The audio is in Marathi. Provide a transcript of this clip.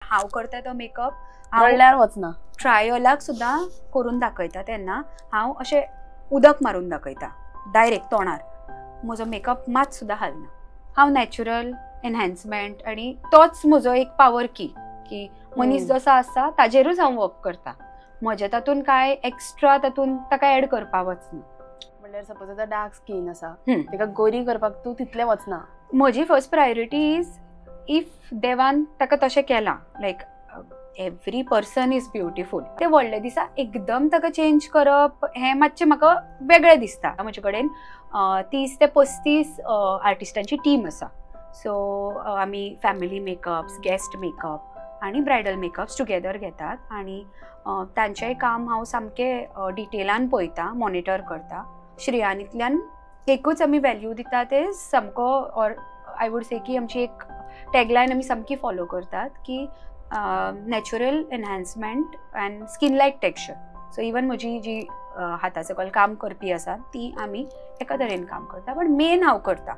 हांव करता तो मेकअप कळल्यार वचना. ट्रायलाक सुद्दां करून दाखयता तेन्ना हांव अशें उदक मारून दाखयता डायरेक्ट तोंडार. म्हजो मेकअप मात सुद्दां हालना. हांव नॅचरल एनहॅन्समेंट आनी तोच म्हजो एक पावर की मनीस जसो आसा ताजेरूच हांव वर्क करता. म्हजे तातूंत काय एक्स्ट्रा तातूंत ताका एड करपा वचना. म्हणल्यार सपोज आतां डार्क स्कीन आसा ताका गोरी करपाक तूं तितलें वचना. म्हजी फर्स्ट प्रायोरिटी इज इफ देवान ताका तशें केलां लायक एवरी पर्सन इज ब्युटिफूल ते व्हडले दिसा एकदम ताका चेंज करप हें मातशें म्हाका वेगळें दिसता. म्हजे कडेन 30 ते 35 आर्टिस्टांची टीम आसा. सो आमी फॅमिली मेकअप्स, गेस्ट मेकअप आनी ब्रायडल मेकअप्स टुगेदर घेतात आनी तांचेंय काम हांव सामकें डिटेलान पळयता, मॉनिटर करता. श्रेयानींतल्यान एकूच आमी व्हॅल्यू दिता ते सामको ऑर आय वूड से की आमची एक टॅगलायन आमी सामकी फॉलो करतात की natural enhancement and skin like texture. So even म्हजी जी हाता सकयल काम करपी आसा ती आमी एका तरेन काम करता पण मेन हांव करता.